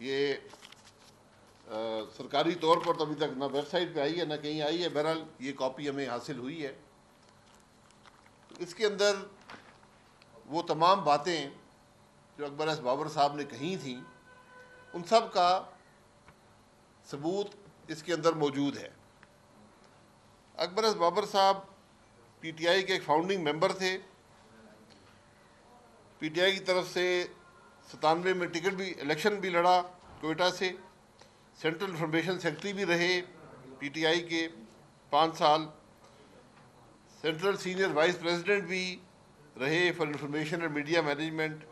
ये सरकारी तौर पर तो अभी तक ना वेबसाइट पे आई है ना कहीं आई है। बहरहाल ये कॉपी हमें हासिल हुई है। इसके अंदर वो तमाम बातें जो अकबर एस बाबर साहब ने कही थी उन सब का सबूत इसके अंदर मौजूद है। अकबर एस बाबर साहब पीटीआई के एक फाउंडिंग मेंबर थे। पीटीआई की तरफ से 97 में टिकट भी इलेक्शन भी लड़ा कोयटा से। सेंट्रल इंफॉर्मेशन सेक्रेटरी भी रहे पीटीआई के 5 साल। सेंट्रल सीनियर वाइस प्रेसिडेंट भी रहे for information and media management,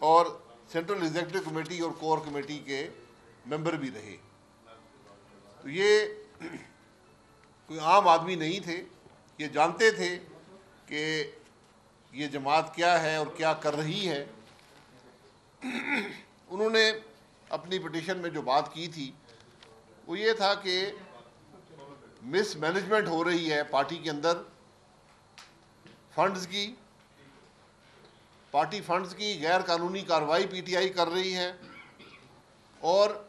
और सेंट्रल एग्जीक्यूटिव कमेटी और कोर कमेटी के मेंबर भी रहे। तो ये कोई आम आदमी नहीं थे, ये जानते थे कि ये जमात क्या है और क्या कर रही है। उन्होंने अपनी पिटीशन में जो बात की थी वो ये था कि मिसमैनेजमेंट हो रही है पार्टी के अंदर फंड्स की, पार्टी फंड्स की गैर कानूनी कार्रवाई पीटीआई कर रही है, और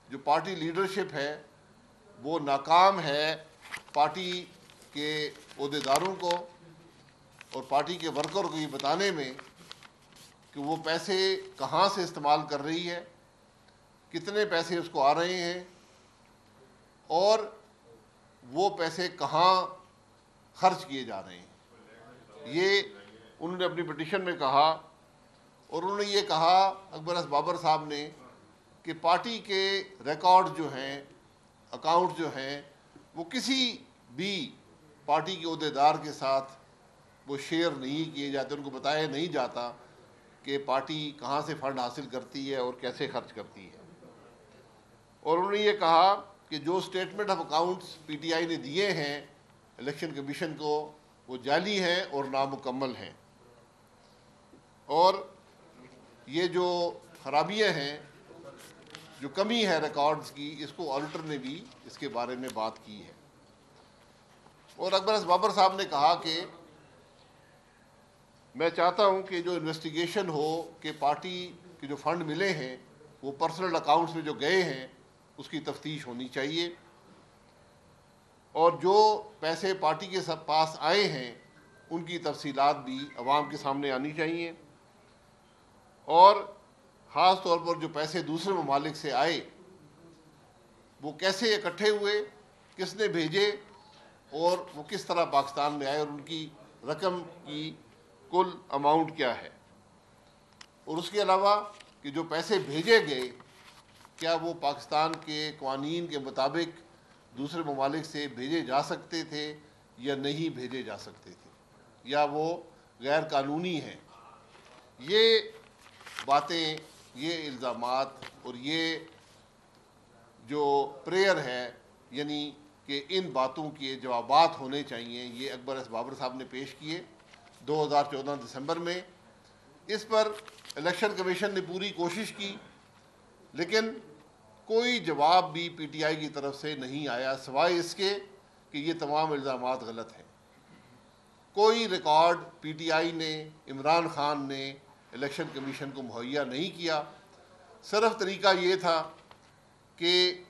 जो पार्टी लीडरशिप है वो नाकाम है पार्टी के ओहदेदारों को और पार्टी के वर्कर को ये बताने में कि वो पैसे कहाँ से इस्तेमाल कर रही है, कितने पैसे उसको आ रहे हैं और वो पैसे कहाँ खर्च किए जा रहे हैं। ये उन्होंने अपनी पिटीशन में कहा। और उन्होंने ये कहा अकबर एस बाबर साहब ने कि पार्टी के रिकॉर्ड जो हैं, अकाउंट जो हैं, वो किसी भी पार्टी के ओहदेदार के साथ वो शेयर नहीं किए जाते, उनको बताया नहीं जाता कि पार्टी कहाँ से फंड हासिल करती है और कैसे खर्च करती है। और उन्होंने ये कहा कि जो स्टेटमेंट ऑफ अकाउंट्स पीटीआई ने दिए हैं इलेक्शन कमीशन को वो जाली हैं और नामुकम्मल हैं, और ये जो खराबियाँ हैं, जो कमी है रिकॉर्ड्स की, इसको ऑडिटर ने भी इसके बारे में बात की है। और अकबर एस बाबर साहब ने कहा कि मैं चाहता हूं कि जो इन्वेस्टिगेशन हो कि पार्टी के जो फंड मिले हैं वो पर्सनल अकाउंट्स में जो गए हैं उसकी तफ्तीश होनी चाहिए, और जो पैसे पार्टी के सब पास आए हैं उनकी तफसीलात भी अवाम के सामने आनी चाहिए, और ख़ास तौर पर जो पैसे दूसरे ममालिक से आए वो कैसे इकट्ठे हुए, किसने भेजे और वो किस तरह पाकिस्तान में आए और उनकी रकम की कुल अमाउंट क्या है। और उसके अलावा कि जो पैसे भेजे गए क्या वो पाकिस्तान के क़वानीन के मुताबिक दूसरे ममालिक से भेजे जा सकते थे या नहीं भेजे जा सकते थे, या वो गैर कानूनी हैं। ये बातें, ये इल्ज़ामात और ये जो प्रेयर है, यानी कि इन बातों के जवाबात होने चाहिए, ये अकबर एस बाबर साहब ने पेश किए 2014 दिसंबर में। इस पर इलेक्शन कमीशन ने पूरी कोशिश की लेकिन कोई जवाब भी पीटीआई की तरफ से नहीं आया, सिवाय इसके कि ये तमाम इल्ज़ामात गलत हैं। कोई रिकॉर्ड पीटीआई ने, इमरान खान ने इलेक्शन कमीशन को मुहैया नहीं किया। सिर्फ तरीका ये था कि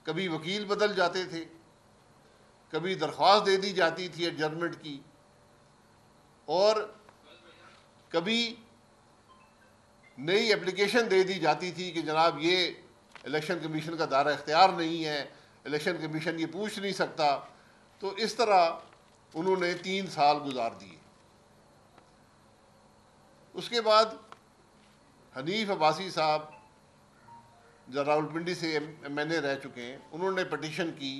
कभी वकील बदल जाते थे, कभी दरख्वास्त दे दी जाती थी एडजर्नमेंट की, और कभी नई एप्लीकेशन दे दी जाती थी कि जनाब ये इलेक्शन कमीशन का दायरा इख्तियार नहीं है, इलेक्शन कमीशन ये पूछ नहीं सकता। तो इस तरह उन्होंने 3 साल गुजार दिए। उसके बाद हनीफ अब्बासी साहब जो रावलपिंडी से MNA रह चुके हैं, उन्होंने पटिशन की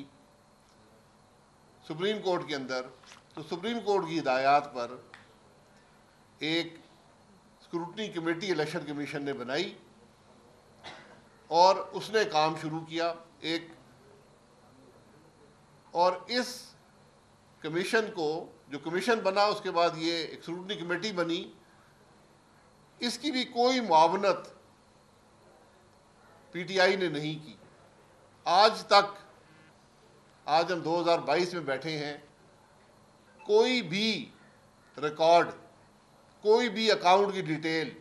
सुप्रीम कोर्ट के अंदर। तो सुप्रीम कोर्ट की हिदायत पर एक स्क्रूटनी कमेटी इलेक्शन कमीशन ने बनाई और उसने काम शुरू किया और इस कमीशन को, जो कमीशन बना उसके बाद ये एक स्क्रूटनी कमेटी बनी, इसकी भी कोई मुआवनत पीटीआई ने नहीं की आज तक। आज हम 2022 में बैठे हैं, कोई भी रिकॉर्ड, कोई भी अकाउंट की डिटेल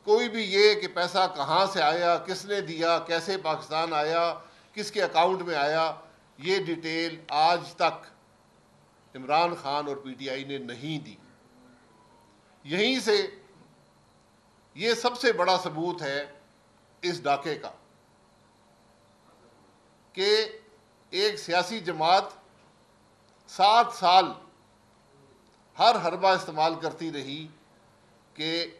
कोई भी ये कि पैसा कहाँ से आया, किसने दिया, कैसे पाकिस्तान आया, किसके अकाउंट में आया, ये डिटेल आज तक इमरान खान और पीटीआई ने नहीं दी। यहीं से ये सबसे बड़ा सबूत है इस डाके का कि एक सियासी जमात 7 साल हर हरबा इस्तेमाल करती रही कि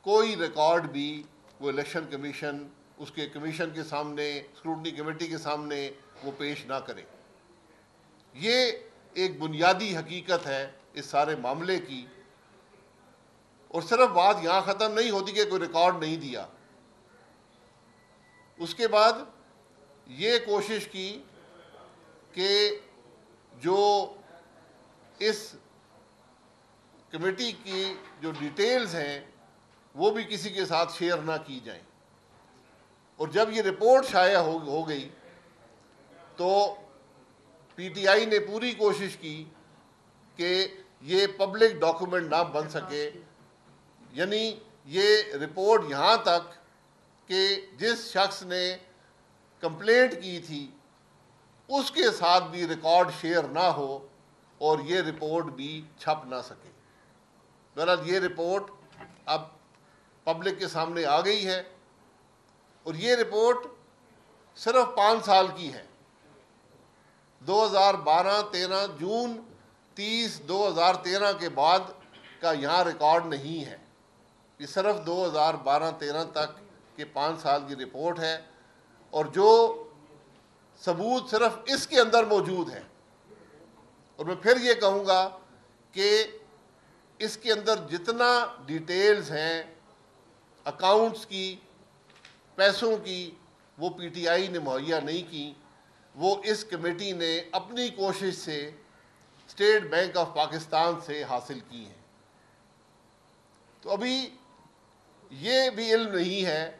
कोई रिकॉर्ड भी वो इलेक्शन कमीशन, उसके कमीशन के सामने, स्क्रूटनी कमेटी के सामने वो पेश ना करे। ये एक बुनियादी हकीकत है इस सारे मामले की। और सिर्फ बात यहाँ ख़त्म नहीं होती कि कोई रिकॉर्ड नहीं दिया, उसके बाद ये कोशिश की कि जो इस कमेटी की जो डिटेल्स हैं वो भी किसी के साथ शेयर ना की जाएं। और जब ये रिपोर्ट शाया हो गई तो पीटीआई ने पूरी कोशिश की कि ये पब्लिक डॉक्यूमेंट ना बन सके, यानी ये रिपोर्ट यहाँ तक कि जिस शख्स ने कंप्लेंट की थी उसके साथ भी रिकॉर्ड शेयर ना हो और ये रिपोर्ट भी छप ना सके। बहरहाल ये रिपोर्ट अब पब्लिक के सामने आ गई है और ये रिपोर्ट सिर्फ 5 साल की है। 2012-13 जून 30 2013 के बाद का यहाँ रिकॉर्ड नहीं है। ये सिर्फ 2012-13 तक के 5 साल की रिपोर्ट है और जो सबूत सिर्फ इसके अंदर मौजूद है। और मैं फिर ये कहूँगा कि इसके अंदर जितना डिटेल्स हैं अकाउंट्स की, पैसों की, वो पीटीआई ने मुहैया नहीं की, वो इस कमेटी ने अपनी कोशिश से स्टेट बैंक ऑफ पाकिस्तान से हासिल की हैं। तो अभी ये भी इल्म नहीं है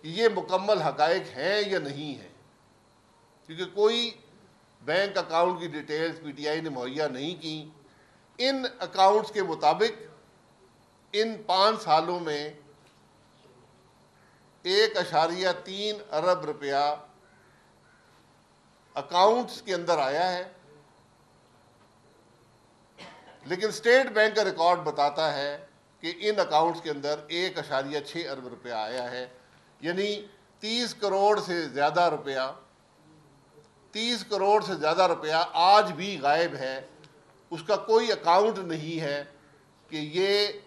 कि ये मुकम्मल हक़ाइक़ हैं या नहीं है, क्योंकि कोई बैंक अकाउंट की डिटेल्स पीटीआई ने मुहैया नहीं की। इन अकाउंट्स के मुताबिक इन 5 सालों में 1.3 अरब रुपया अकाउंट्स के अंदर आया है, लेकिन स्टेट बैंक का रिकॉर्ड बताता है कि इन अकाउंट्स के अंदर 1.6 अरब रुपया आया है, यानी 30 करोड़ से ज़्यादा रुपया 30 करोड़ से ज़्यादा रुपया आज भी गायब है। उसका कोई अकाउंट नहीं है कि ये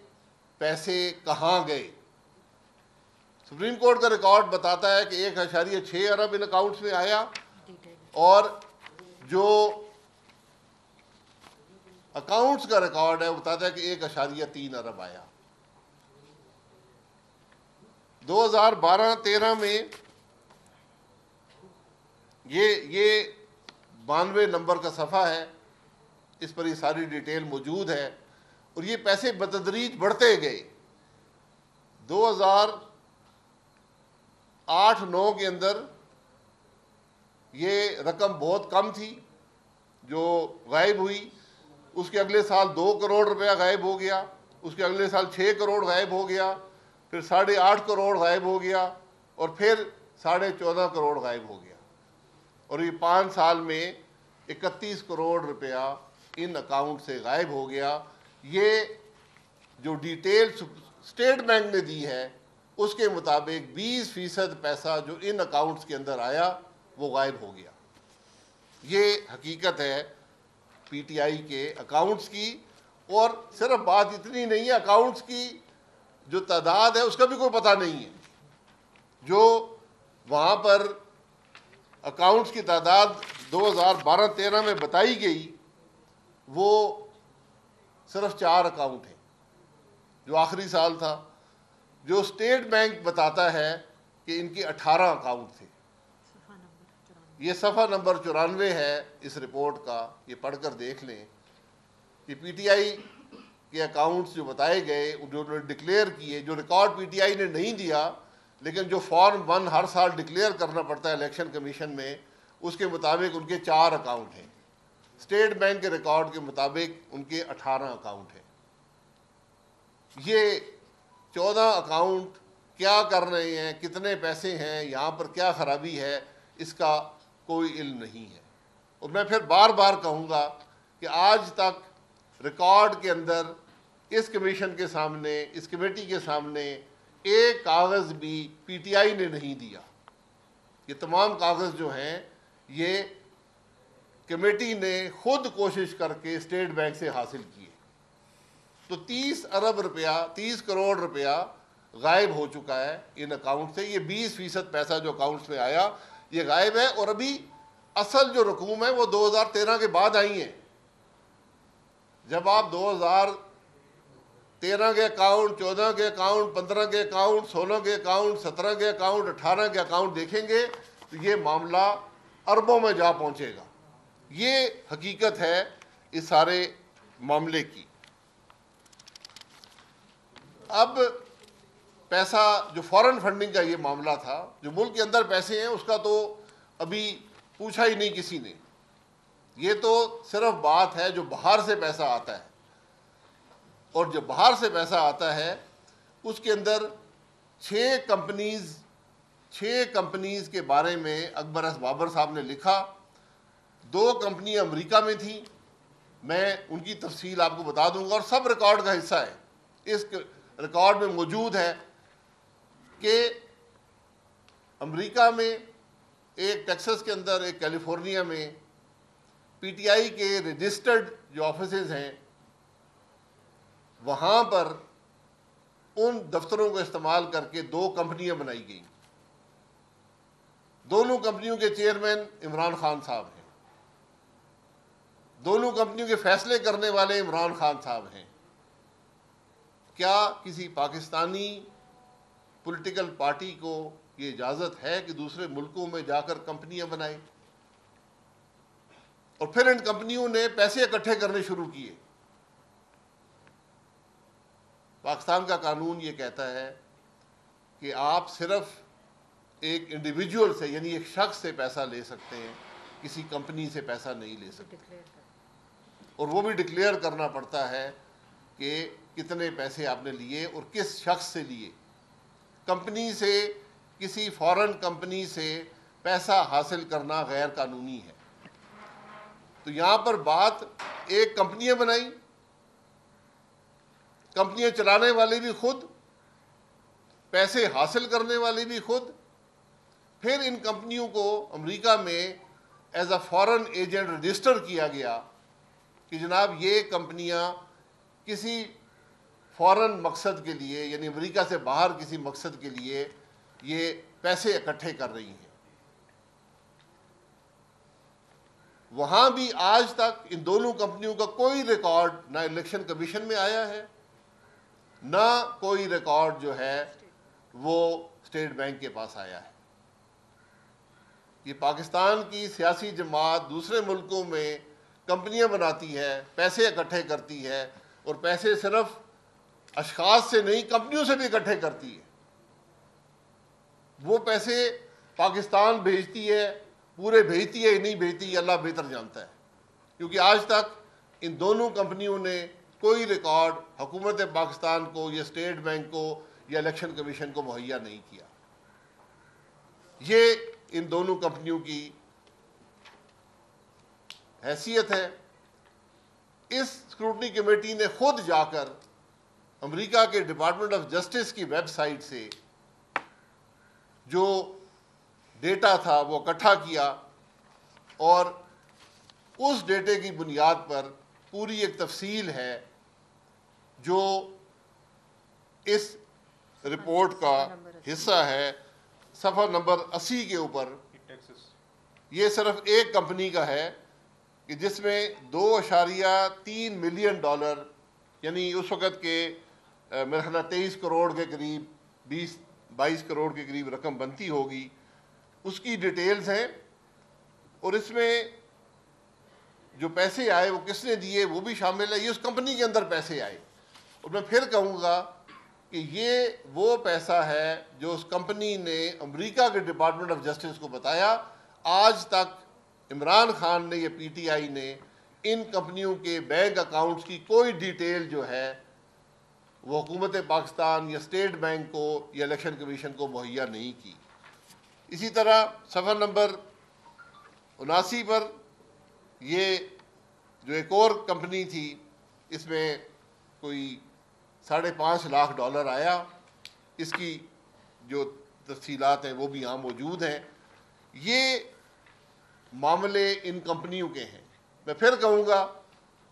पैसे कहाँ गए। सुप्रीम कोर्ट का रिकॉर्ड बताता है कि 1.6 अरब इन अकाउंट्स में आया और जो अकाउंट्स का रिकॉर्ड है वो बताता है कि 1.3 अरब आया। 2012-13 में ये 92 नंबर का सफ़ा है, इस पर ये सारी डिटेल मौजूद है और ये पैसे बतदरीज बढ़ते गए। 2008-9 के अंदर ये रकम बहुत कम थी जो गायब हुई। उसके अगले साल 2 करोड़ रुपया गायब हो गया, उसके अगले साल 6 करोड़ गायब हो गया, फिर 8.5 करोड़ गायब हो गया और फिर 14.5 करोड़ गायब हो गया। और ये 5 साल में 31 करोड़ रुपया इन अकाउंट से गायब हो गया। ये जो डिटेल स्टेट बैंक ने दी है उसके मुताबिक 20% पैसा जो इन अकाउंट्स के अंदर आया वो गायब हो गया। ये हकीकत है पीटीआई के अकाउंट्स की। और सिर्फ बात इतनी नहीं है, अकाउंट्स की जो तादाद है उसका भी कोई पता नहीं है। जो वहाँ पर अकाउंट्स की तादाद 2012-13 में बताई गई वो सिर्फ 4 अकाउंट हैं, जो आखिरी साल था। जो स्टेट बैंक बताता है कि इनके 18 अकाउंट थे। ये सफ़ा नंबर 94 है इस रिपोर्ट का, ये पढ़कर देख लें कि पीटीआई के अकाउंट्स जो बताए गए, जो उन्होंने डिक्लेयर किए, जो रिकॉर्ड पीटीआई ने नहीं दिया लेकिन जो फॉर्म 1 हर साल डिक्लेयर करना पड़ता है इलेक्शन कमीशन में, उसके मुताबिक उनके 4 अकाउंट हैं। स्टेट बैंक के रिकॉर्ड के मुताबिक उनके 18 अकाउंट हैं। ये 14 अकाउंट क्या कर रहे हैं, कितने पैसे हैं, यहाँ पर क्या खराबी है, इसका कोई इल्म नहीं है। और मैं फिर बार बार कहूँगा कि आज तक रिकॉर्ड के अंदर इस कमीशन के सामने, इस कमेटी के सामने एक कागज़ भी पीटीआई ने नहीं दिया। ये तमाम कागज़ जो हैं ये कमेटी ने खुद कोशिश करके स्टेट बैंक से हासिल किए। तो 30 अरब रुपया, 30 करोड़ रुपया गायब हो चुका है इन अकाउंट से। ये 20% पैसा जो अकाउंट्स में आया ये गायब है। और अभी असल जो रकूम है वो 2013 के बाद आई है। जब आप 2013 के अकाउंट, 14 के अकाउंट, 15 के अकाउंट, 16 के अकाउंट, 17 के अकाउंट, 18 के अकाउंट देखेंगे तो ये मामला अरबों में जा पहुंचेगा। ये हकीकत है इस सारे मामले की। अब पैसा जो फॉरेन फंडिंग का ये मामला था, जो मुल्क के अंदर पैसे हैं उसका तो अभी पूछा ही नहीं किसी ने। ये तो सिर्फ बात है जो बाहर से पैसा आता है। और जो बाहर से पैसा आता है उसके अंदर 6 कंपनीज के बारे में अकबर एस बाबर साहब ने लिखा। 2 कंपनी अमेरिका में थी, मैं उनकी तफसील आपको बता दूंगा और सब रिकॉर्ड का हिस्सा है। इस रिकॉर्ड में मौजूद है कि अमेरिका में, एक टेक्सास के अंदर, एक कैलिफोर्निया में पीटीआई के रजिस्टर्ड जो ऑफिसेज हैं वहाँ पर उन दफ्तरों को इस्तेमाल करके 2 कंपनियां बनाई गई। दोनों कंपनियों के चेयरमैन इमरान खान साहब हैं। दोनों कंपनियों के फैसले करने वाले इमरान खान साहब हैं। क्या किसी पाकिस्तानी पॉलिटिकल पार्टी को ये इजाज़त है कि दूसरे मुल्कों में जाकर कंपनियां बनाए? और फिर इन कंपनियों ने पैसे इकट्ठे करने शुरू किए। पाकिस्तान का कानून ये कहता है कि आप सिर्फ एक इंडिविजुअल से, यानी एक शख्स से पैसा ले सकते हैं, किसी कंपनी से पैसा नहीं ले सकते। और वो भी डिक्लेयर करना पड़ता है कि कितने पैसे आपने लिए और किस शख्स से लिए। कंपनी से, किसी फॉरेन कंपनी से पैसा हासिल करना गैर कानूनी है। तो यहाँ पर बात, एक कंपनियां बनाई, कंपनियां चलाने वाले भी खुद, पैसे हासिल करने वाले भी खुद। फिर इन कंपनियों को अमेरिका में as a foreign agent register किया गया कि जनाब ये कंपनियां किसी फॉरेन मकसद के लिए, यानी अमेरिका से बाहर किसी मकसद के लिए ये पैसे इकट्ठे कर रही हैं। वहाँ भी आज तक इन दोनों कंपनियों का कोई रिकॉर्ड ना इलेक्शन कमीशन में आया है, ना कोई रिकॉर्ड जो है वो स्टेट बैंक के पास आया है। ये पाकिस्तान की सियासी जमात दूसरे मुल्कों में कंपनियां बनाती है, पैसे इकट्ठे करती है, और पैसे सिर्फ अशखास से नहीं, कंपनियों से भी इकट्ठे करती है। वो पैसे पाकिस्तान भेजती है, पूरे भेजती है या नहीं भेजती, अल्लाह बेहतर जानता है। क्योंकि आज तक इन दोनों कंपनियों ने कोई रिकॉर्ड हुकूमत पाकिस्तान को या स्टेट बैंक को या इलेक्शन कमीशन को मुहैया नहीं किया। ये इन दोनों कंपनियों की हैसियत है। इस स्क्रूटनी कमेटी ने खुद जाकर अमेरिका के डिपार्टमेंट ऑफ जस्टिस की वेबसाइट से जो डेटा था वो इकट्ठा किया और उस डेटे की बुनियाद पर पूरी एक तफसील है जो इस रिपोर्ट का हिस्सा है। सफ़ा नंबर 80 के ऊपर ये सिर्फ एक कंपनी का है कि जिसमें $2.3 मिलियन, यानी उस वक़्त के मेरे ख्याल 23 करोड़ के करीब, 20-22 करोड़ के करीब रकम बनती होगी, उसकी डिटेल्स हैं। और इसमें जो पैसे आए वो किसने दिए वो भी शामिल है। ये उस कंपनी के अंदर पैसे आए। और मैं फिर कहूँगा कि ये वो पैसा है जो उस कंपनी ने अमेरिका के डिपार्टमेंट ऑफ जस्टिस को बताया। आज तक इमरान खान ने, या पीटीआई ने, इन कंपनियों के बैंक अकाउंट्स की कोई डिटेल जो है वो हुकूमत पाकिस्तान या स्टेट बैंक को या इलेक्शन कमीशन को मुहैया नहीं की। इसी तरह सफ़ा नंबर 79 पर ये जो एक और कंपनी थी, इसमें कोई $5.5 लाख आया। इसकी जो तफसीलात हैं वो भी यहाँ मौजूद हैं। ये मामले इन कंपनियों के हैं। मैं फिर कहूँगा,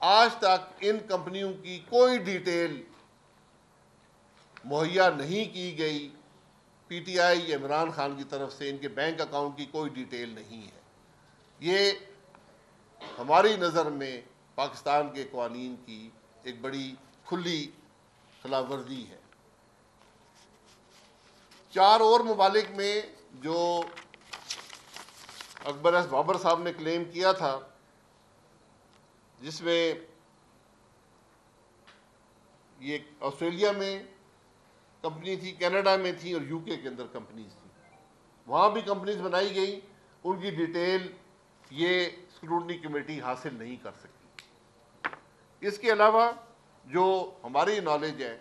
आज तक इन कंपनियों की कोई डिटेल मुहैया नहीं की गई। पीटीआई या इमरान खान की तरफ से इनके बैंक अकाउंट की कोई डिटेल नहीं है। ये हमारी नज़र में पाकिस्तान के कानून की एक बड़ी खुली खिलाफ वर्जी है। 4 और ममालिक में जो अकबर एस बाबर साहब ने क्लेम किया था, जिसमें ये ऑस्ट्रेलिया में कंपनी थी, कनाडा में थी और यूके के अंदर कंपनीज थी, वहाँ भी कंपनीज बनाई गई। उनकी डिटेल ये स्क्रूटनी कमेटी हासिल नहीं कर सकती। इसके अलावा जो हमारी नॉलेज है,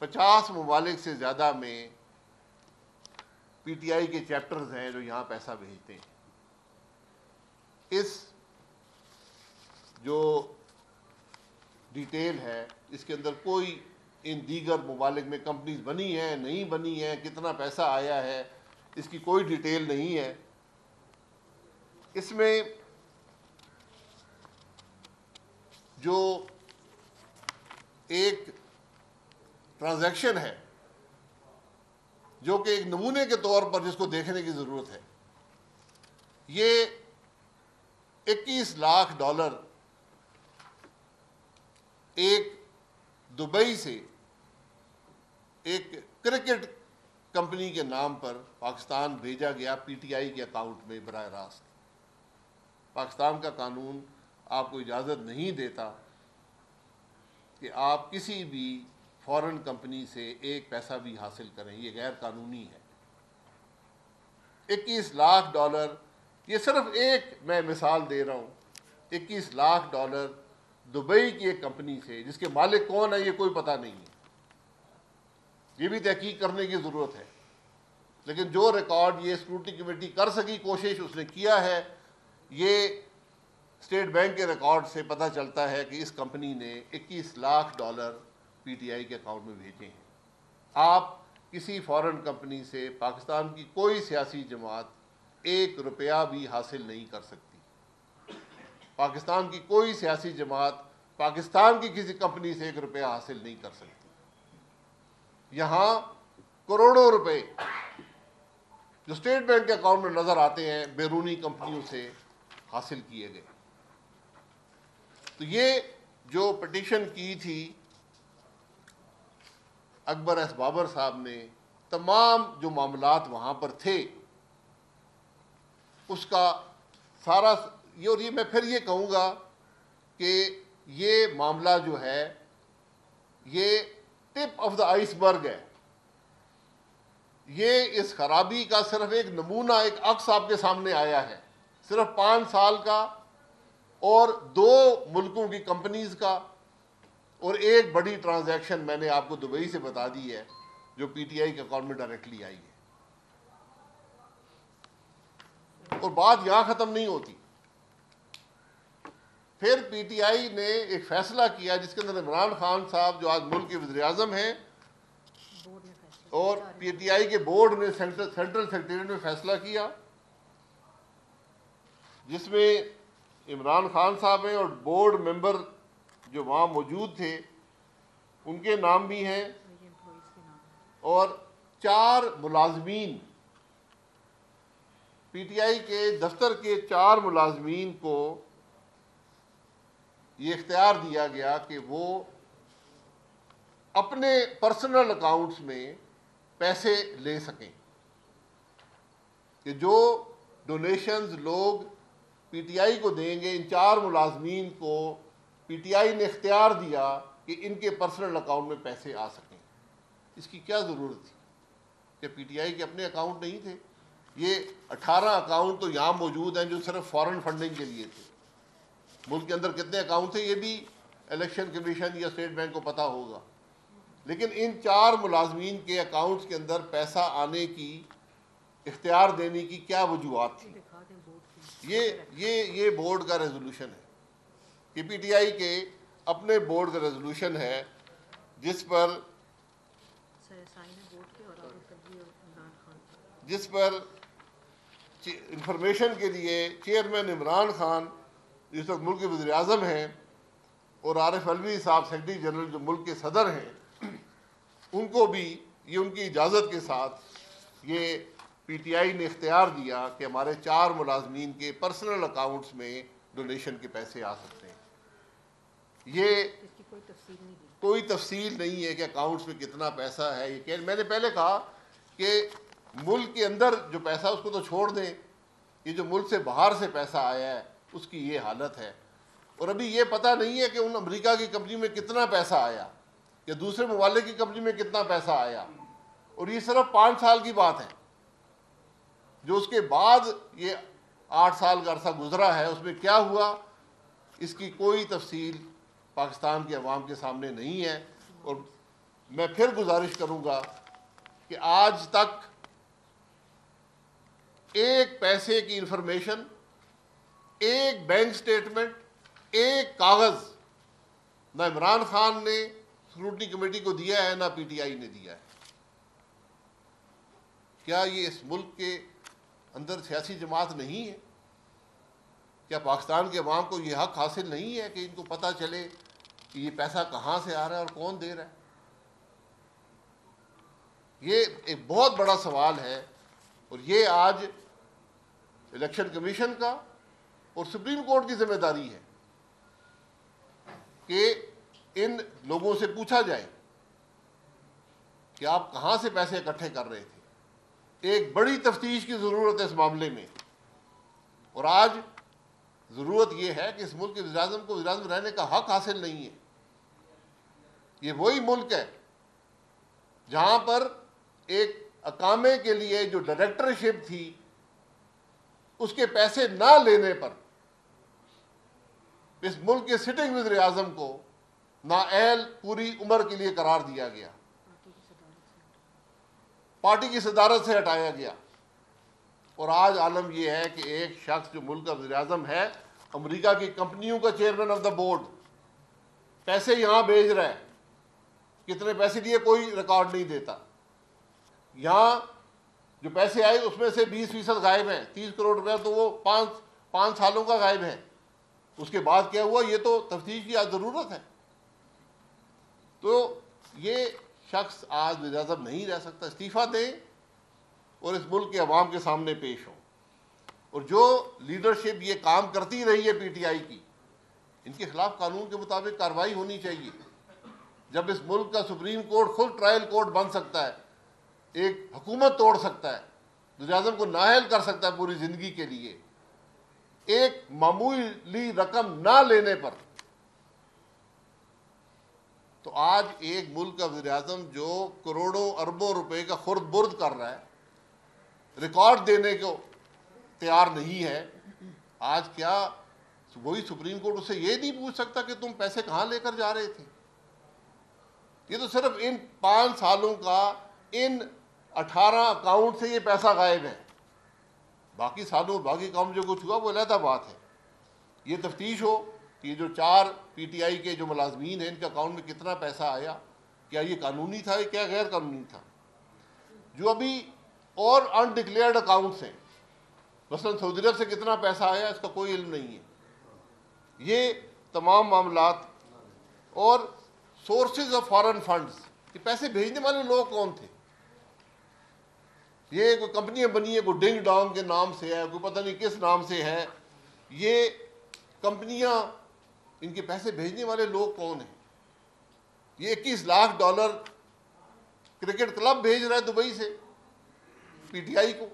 50 ममालिक से ज़्यादा में पीटीआई के चैप्टर्स हैं जो यहाँ पैसा भेजते हैं। इस जो डिटेल है, इसके अंदर कोई इन दीगर ममालिक में कंपनीज बनी हैं, नहीं बनी हैं, कितना पैसा आया है, इसकी कोई डिटेल नहीं है। इसमें जो एक ट्रांजैक्शन है, जो कि एक नमूने के तौर पर जिसको देखने की ज़रूरत है, ये $21 लाख एक दुबई से एक क्रिकेट कंपनी के नाम पर पाकिस्तान भेजा गया पीटीआई के अकाउंट में बराह रास्त। पाकिस्तान का कानून आपको इजाज़त नहीं देता कि आप किसी भी फॉरेन कंपनी से एक पैसा भी हासिल करें, ये गैर कानूनी है। $21 लाख, ये सिर्फ एक मैं मिसाल दे रहा हूँ। $21 लाख दुबई की एक कंपनी से, जिसके मालिक कौन है ये कोई पता नहीं है, ये भी तहकीक करने की ज़रूरत है। लेकिन जो रिकॉर्ड ये स्क्रूटनी कमेटी कर सकी, कोशिश उसने किया है। ये स्टेट बैंक के रिकॉर्ड से पता चलता है कि इस कंपनी ने $21 लाख पीटीआई के अकाउंट में भेजे हैं। आप किसी फॉरेन कंपनी से पाकिस्तान की कोई सियासी जमात $1 भी हासिल नहीं कर सकती। पाकिस्तान की कोई सियासी जमात पाकिस्तान की किसी कंपनी से $1 हासिल नहीं कर सकती। यहाँ करोड़ों रुपए जो स्टेट बैंक के अकाउंट में नजर आते हैं, बैरूनी कंपनियों से हासिल किए गए। तो ये जो पिटीशन की थी अकबर एस बाबर साहब ने, तमाम जो मामलात वहाँ पर थे, उसका सारा ये, और ये मैं फिर ये कहूँगा कि ये मामला जो है ये टिप ऑफ द आइसबर्ग है। ये इस खराबी का सिर्फ एक नमूना, एक अक्स आपके सामने आया है। सिर्फ 5 साल का और 2 मुल्कों की कंपनीज का, और एक बड़ी ट्रांजैक्शन मैंने आपको दुबई से बता दी है जो पीटीआई के अकाउंट में डायरेक्टली आई है। और बात यहां खत्म नहीं होती। फिर पीटीआई ने एक फैसला किया जिसके अंदर इमरान खान साहब जो आज मुल्क के वज़ीर-ए-आज़म हैं और पीटीआई के बोर्ड ने सेंट्रल सेक्रेटरीट में फैसला किया, जिसमें इमरान खान साहब हैं और बोर्ड मेंबर जो वहाँ मौजूद थे उनके नाम भी हैं, और 4 मुलाजमीन, पीटीआई के दफ्तर के 4 मुलाजमीन को ये इख्तियार दिया गया कि वो अपने पर्सनल अकाउंट्स में पैसे ले सकें, कि जो डोनेशंस लोग पीटीआई को देंगे, इन 4 मुलाजमीन को पीटीआई ने इख्तियार दिया कि इनके पर्सनल अकाउंट में पैसे आ सकें। इसकी क्या ज़रूरत थी? कि पीटीआई के अपने अकाउंट नहीं थे? ये 18 अकाउंट तो यहाँ मौजूद हैं जो सिर्फ फॉरेन फंडिंग के लिए थे। मुल्क के अंदर कितने अकाउंट थे ये भी इलेक्शन कमीशन या स्टेट बैंक को पता होगा। लेकिन इन 4 मुलाजमीन के अकाउंट्स के अंदर पैसा आने की, इख्तियार देने की क्या वजूहत थी? ये बोर्ड का रेजोल्यूशन है, कि पीटीआई के अपने बोर्ड का रेजोल्यूशन है, जिस पर इंफॉर्मेशन के लिए चेयरमैन इमरान खान जिस वक्त मुल्क के वज़ीर आज़म हैं और आरिफ अलवी साहब सेक्रेटरी जनरल जो मुल्क के सदर हैं, उनको भी ये उनकी इजाज़त के साथ ये पीटीआई ने इख्तियार दिया कि हमारे 4 मुलाजमीन के पर्सनल अकाउंट्स में डोनेशन के पैसे आ सकते हैं। ये कोई तफसील नहीं है कि अकाउंट्स में कितना पैसा है। ये मैंने पहले कहा कि मुल्क के अंदर जो पैसा उसको तो छोड़ दें, ये जो मुल्क से बाहर से पैसा आया है उसकी ये हालत है। और अभी ये पता नहीं है कि उन अमेरिका की कंपनी में कितना पैसा आया या दूसरे ममालिक की कंपनी में कितना पैसा आया, और ये सिर्फ 5 साल की बात है। जो उसके बाद ये 8 साल का अरसा गुजरा है उसमें क्या हुआ, इसकी कोई तफसील पाकिस्तान के अवाम के सामने नहीं है। और मैं फिर गुजारिश करूँगा कि आज तक एक पैसे की इंफॉर्मेशन, एक बैंक स्टेटमेंट, एक कागज़ ना इमरान खान ने स्क्रूटनी कमेटी को दिया है ना पीटीआई ने दिया है। क्या ये इस मुल्क के अंदर सियासी जमात नहीं है? क्या पाकिस्तान के अवाम को ये हक हासिल नहीं है कि इनको पता चले कि ये पैसा कहाँ से आ रहा है और कौन दे रहा है? ये एक बहुत बड़ा सवाल है और ये आज इलेक्शन कमीशन का और सुप्रीम कोर्ट की जिम्मेदारी है कि इन लोगों से पूछा जाए कि आप कहाँ से पैसे इकट्ठे कर रहे थे। एक बड़ी तफ्तीश की ज़रूरत है इस मामले में। और आज ज़रूरत यह है कि इस मुल्क के वज़ीर-ए-आज़म को वज़ीर-ए-आज़म रहने का हक हासिल नहीं है। ये वही मुल्क है जहाँ पर एक अकामे के लिए जो डायरेक्टरशिप थी उसके पैसे ना लेने पर इस मुल्क के सिटिंग वज़ीर-ए-आज़म को नाअहल पूरी उम्र के लिए करार दिया गया, पार्टी की सदारत से हटाया गया। और आज आलम यह है कि एक शख्स जो मुल्क का वज़ीर-ए-आज़म है, अमेरिका की कंपनियों का चेयरमैन ऑफ द बोर्ड, पैसे यहाँ भेज रहा है। कितने पैसे दिए कोई रिकॉर्ड नहीं देता। यहाँ जो पैसे आए उसमें से 20% गायब हैं। 30 करोड़ रुपया तो वो 5 सालों का गायब है। उसके बाद क्या हुआ ये तो तफ्तीश की आज ज़रूरत है। तो ये शख्स आज वज़ीर-ए-आज़म नहीं रह सकता, इस्तीफ़ा दें और इस मुल्क के अवाम के सामने पेश हों। और जो लीडरशिप ये काम करती रही है पीटीआई की, इनके खिलाफ कानून के मुताबिक कार्रवाई होनी चाहिए। जब इस मुल्क का सुप्रीम कोर्ट खुद ट्रायल कोर्ट बन सकता है, एक हुकूमत तोड़ सकता है, वज़ीर-ए-आज़म को नाअहल कर सकता है पूरी ज़िंदगी के लिए, एक मामूली रकम ना लेने पर, तो आज एक मुल्क का वज़ीर-ए-आज़म जो करोड़ों अरबों रुपए का खुर्द बुर्द कर रहा है, रिकॉर्ड देने को तैयार नहीं है। आज क्या वही सुप्रीम कोर्ट उससे ये नहीं पूछ सकता कि तुम पैसे कहाँ लेकर जा रहे थे? ये तो सिर्फ इन 5 सालों का इन 18 अकाउंट से ये पैसा गायब है। बाकी सालों बाकी काम जो कुछ हुआ वो अलग बात है। ये तफ्तीश हो कि ये जो 4 पीटीआई के जो मुलाजमीन हैं इनके अकाउंट में कितना पैसा आया, क्या ये कानूनी था या क्या गैर कानूनी था। जो अभी और अनडिक्लेयर्ड अकाउंट्स हैं, मसलन सऊदी अरब से कितना पैसा आया इसका कोई इल्म नहीं है। ये तमाम मामलात और सोर्सेज ऑफ फॉरेन फंड्स, ये पैसे भेजने वाले लोग कौन थे? ये कोई कंपनियां बनी है, कोई डिंग डोंग के नाम से है, कोई पता नहीं किस नाम से है। ये कंपनियां, इनके पैसे भेजने वाले लोग कौन हैं? ये 21 लाख डॉलर क्रिकेट क्लब भेज रहा है दुबई से पीटीआई को।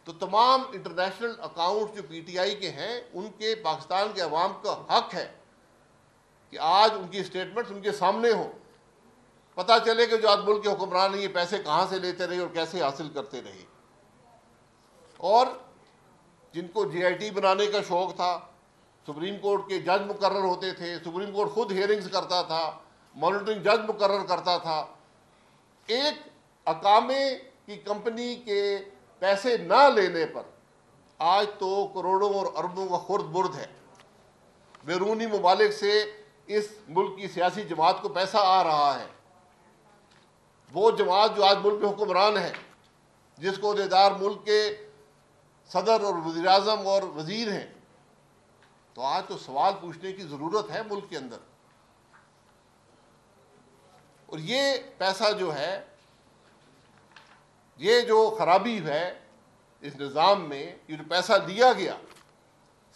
तो तमाम इंटरनेशनल अकाउंट जो पीटीआई के हैं उनके पाकिस्तान के अवाम का हक है कि आज उनकी स्टेटमेंट्स उनके सामने हो, पता चले कि जो आज मुल्क के हुक्मरान ये पैसे कहाँ से लेते रहे और कैसे हासिल करते रहे। और जिनको जीआईटी बनाने का शौक़ था, सुप्रीम कोर्ट के जज मुकर्रर होते थे, सुप्रीम कोर्ट खुद हियरिंग्स करता था, मॉनिटरिंग जज मुकर्रर करता था। एक अकामे की कंपनी के पैसे ना लेने पर आज तो करोड़ों और अरबों का खुर्द बुर्द है। बैरूनी ममालिक से इस मुल्क की सियासी जमात को पैसा आ रहा है। वो जमात जो आज मुल्क में हुक्मरान है, जिसको अहदेदार मुल्क के सदर और वज़ीर आज़म और वज़ीर हैं, तो आज तो सवाल पूछने की ज़रूरत है मुल्क के अंदर। और ये पैसा जो है, ये जो खराबी है इस निज़ाम में, ये जो पैसा दिया गया,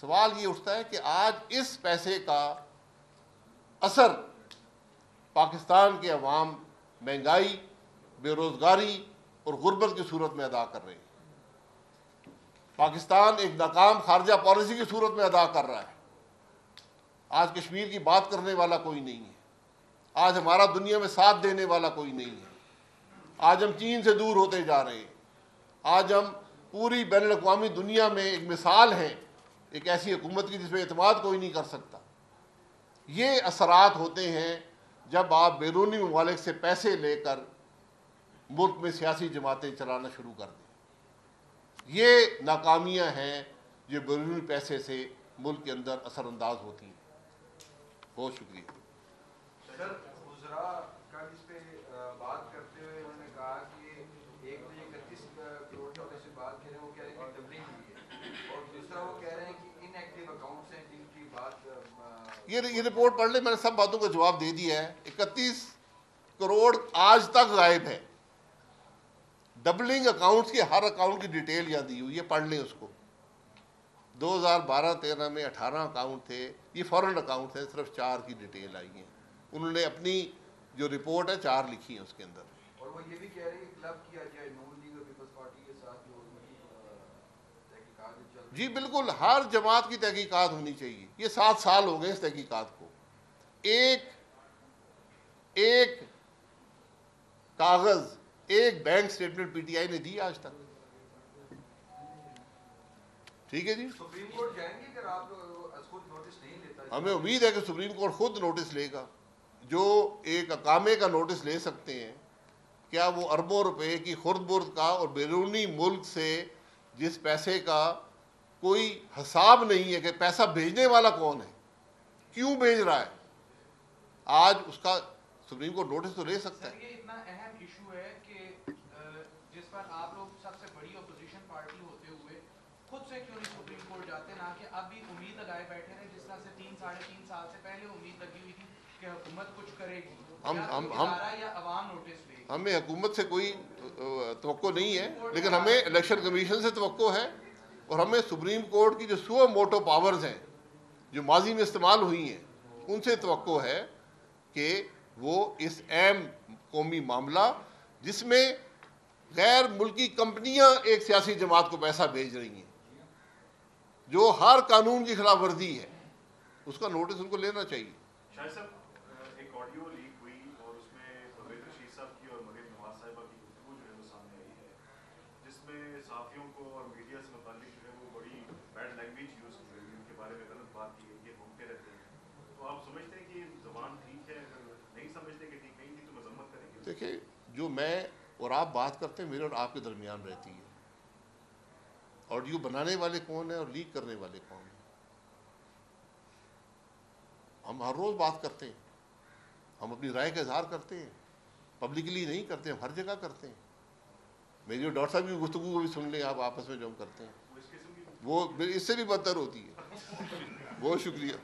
सवाल ये उठता है कि आज इस पैसे का असर पाकिस्तान के अवाम महंगाई, बेरोज़गारी और गुर्बत की सूरत में अदा कर रहे हैं। पाकिस्तान एक नाकाम खारजा पॉलिसी की सूरत में अदा कर रहा है। आज कश्मीर की बात करने वाला कोई नहीं है। आज हमारा दुनिया में साथ देने वाला कोई नहीं है। आज हम चीन से दूर होते जा रहे हैं। आज हम पूरी बैनुल अक़वामी दुनिया में एक मिसाल हैं, एक ऐसी हुकूमत की जिसमें एतमाद कोई नहीं कर सकता। ये असरात होते हैं जब आप बैरूनी ममालिक से पैसे लेकर मुल्क में सियासी जमातें चलाना शुरू कर दें। ये नाकामियां हैं जो बैरूनी पैसे से मुल्क के अंदर असरअंदाज होती हैं। बहुत शुक्रिया। सर, गुजरा का इस पे बात करते हुए उन्होंने कहा कि एक तो 31 करोड़ रुपए से बात करें, वो कह रहे हैं कि डबलिंग हुई है, और दूसरा वो कह रहे हैं कि इनएक्टिव अकाउंट्स हैं जिनकी बात ये रिपोर्ट पढ़ ले, मैंने सब बातों का जवाब दे दिया है। 31 करोड़ आज तक गायब है। डबलिंग अकाउंट्स की हर अकाउंट की डिटेल यहाँ दी हुई है, पढ़ लें उसको। 2012-13 में 18 अकाउंट थे, ये फॉरेन अकाउंट थे, सिर्फ 4 की डिटेल आई है। उन्होंने अपनी जो रिपोर्ट है 4 लिखी है उसके अंदर। और वो ये भी कह रहे हैं कि क्लब किया जाए नून लीग और पीपल्स पार्टी के साथ जो तहकीकात चल। जी बिल्कुल, हर जमात की तहकीकात होनी चाहिए। ये 7 साल हो गए इस तहकीकात को। एक कागज, एक बैंक स्टेटमेंट पीटीआई ने दी आज तक। ठीक है जी, सुप्रीम कोर्ट जाएंगे अगर आप खुद नोटिस नहीं लेता। हमें उम्मीद है कि सुप्रीम कोर्ट खुद नोटिस लेगा। जो एक अकामे का नोटिस ले सकते हैं, क्या वो अरबों रुपए की खुर्द-बुर्द का और बैरूनी मुल्क से जिस पैसे का कोई हिसाब नहीं है कि पैसा भेजने वाला कौन है, क्यों भेज रहा है, आज उसका सुप्रीम कोर्ट नोटिस तो ले सकता है। ये इतना अहम इशू है कि जिस पर आप लोग सबसे बड़ी अपोजिशन पार्टी होते हुए खुद से क्यों नहीं सुप्रीम कोर्ट जाते, ना कि अब भी उम्मीद लगाए बैठे रहे, जिस तरह से 3-3.5 साल से पहले उम्मीद लगी हुई थी कि हुकूमत कुछ करेगी। या अवाम नोटिस लेगी। हमें हुकूमत से कोई तवक्को नहीं है, लेकिन हमें इलेक्शन कमीशन से तवक्को है, और हमें सुप्रीम कोर्ट की जो सुओ मोटो पावर्स हैं जो माजी में इस्तेमाल हुई हैं, उनसे तवक्को है कि वो इस अहम कौमी मामला जिसमें गैर मुल्की कंपनियां एक सियासी जमात को पैसा भेज रही हैं, जो हर कानून की खिलाफ वर्जी है, उसका नोटिस उनको लेना चाहिए। शायद साहब, एक ऑडियो लीक हुई और उसमें परवेज रशीद साहब की और मरीम नवाज साहिबा की गुफ्तगू जो है वो सामने आई है, जिसमें सहाफ़ियों को और मीडिया से मुताल्लिक जो है वो बड़ी बैड लैंग्वेज यूज़ की गई, उनके बारे में गलत बात की गई, ये घूमते रहते हैं। तो आप समझते हैं कि ज़बान ठीक है? नहीं समझते कि ठीक नहीं थी तो मजम्मत करेंगे? देखिए, जो मैं और आप बात करते हैं मेरे और आपके दरमियान रहती है। ऑडियो बनाने वाले कौन है और लीक करने वाले कौन है? हम हर रोज़ बात करते हैं, हम अपनी राय का इजहार करते हैं, पब्लिकली नहीं करते, हम हर जगह करते हैं। मेरी जो डॉक्टर साहब की गुफ्तगू को भी सुन लें आप, आपस में जो हम करते हैं वो इससे भी बदतर होती है। बहुत शुक्रिया।